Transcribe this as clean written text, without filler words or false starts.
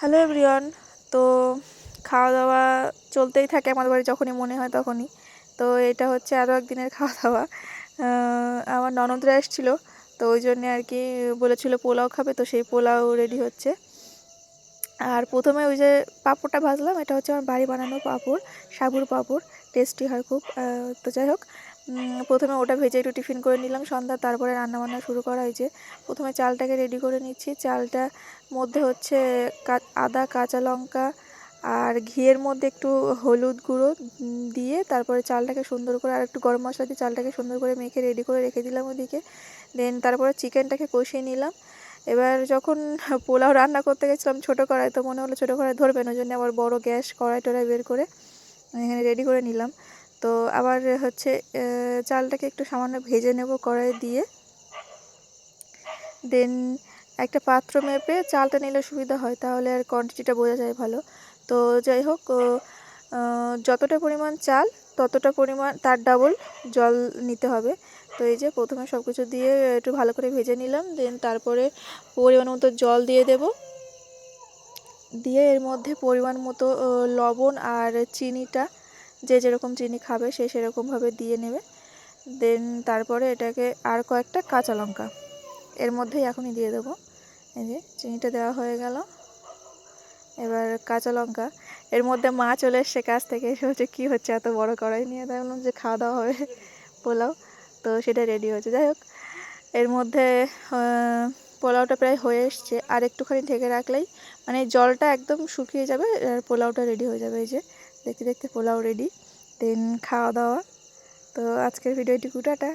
Hello everyone. তো খাওয়া দাওয়া চলতেই থাকে আমাদের বাড়ি, যখনই মনে হয় তখনই। তো এটা হচ্ছে আরও একদিনের খাওয়া দাওয়া। আমার ননদরা এসেছিলো, তো ওই জন্যে আর কি বলেছিল পোলাও খাবে, তো সেই পোলাও রেডি হচ্ছে। আর প্রথমে ওই যে পাঁপড়টা ভাজলাম, এটা হচ্ছে আমার বাড়ি বানানো পাঁপড়, সাবুর পাঁপড়, টেস্টি হয় খুব। তো যাই হোক, প্রথমে ওটা ভেজে একটু টিফিন করে নিলাম সন্ধ্যা, তারপরে রান্নাবান্না শুরু করা হয়েছে। প্রথমে চালটাকে রেডি করে নিচ্ছি। চালটা মধ্যে হচ্ছে আদা, কাঁচা লঙ্কা আর ঘিয়ের মধ্যে একটু হলুদ গুঁড়ো দিয়ে তারপরে চালটাকে সুন্দর করে, আর একটু গরম মশলা দিয়ে চালটাকে সুন্দর করে মেখে রেডি করে রেখে দিলাম ওদিকে। দেন তারপরে চিকেনটাকে কষিয়ে নিলাম। এবার যখন পোলাও রান্না করতে গেছিলাম ছোটো কড়াই, তো মনে হলো ছোটো কড়াই ধরবে না, ওই জন্য আবার বড়ো গ্যাস কড়াই টড়াই বের করে এখানে রেডি করে নিলাম। তো আবার হচ্ছে চালটাকে একটু সামান্য ভেজে নেব কড়াই দিয়ে। দেন একটা পাত্র মেপে চালটা নিলে সুবিধা হয়, তাহলে আর কোয়ান্টিটিটা বোঝা যায় ভালো। তো যাই হোক, যতটা পরিমাণ চাল ততটা পরিমাণ তার ডাবল জল নিতে হবে। তো এই যে প্রথমে সব কিছু দিয়ে একটু ভালো করে ভেজে নিলাম। দেন তারপরে পরিমাণ মতো জল দিয়ে দেব, দিয়ে এর মধ্যে পরিমাণ মতো লবণ আর চিনিটা, যে যেরকম চিনি খাবে সে সেরকমভাবে দিয়ে নেবে। দেন তারপরে এটাকে আর কয়েকটা কাঁচা লঙ্কা এর মধ্যেই এখনই দিয়ে দেবো। এই যে চিনিটা দেওয়া হয়ে গেল। এবার কাঁচা লঙ্কা, এর মধ্যে মা চলে এসছে কাছ থেকে, এসে হচ্ছে কী হচ্ছে এত বড় কড়াই নিয়ে, তাই বললাম যে খাওয়া দাওয়া হবে পোলাও। তো সেটা রেডি হয়েছে। যাই হোক, এর মধ্যে পোলাওটা প্রায় হয়ে এসছে, আর একটুখানি ঢেকে রাখলেই মানে জলটা একদম শুকিয়ে যাবে আর পোলাওটা রেডি হয়ে যাবে। এই যে দেখতে দেখতে পোলাও রেডি। দেন খাওয়া দাওয়া। তো আজকের ভিডিওটি টাটা।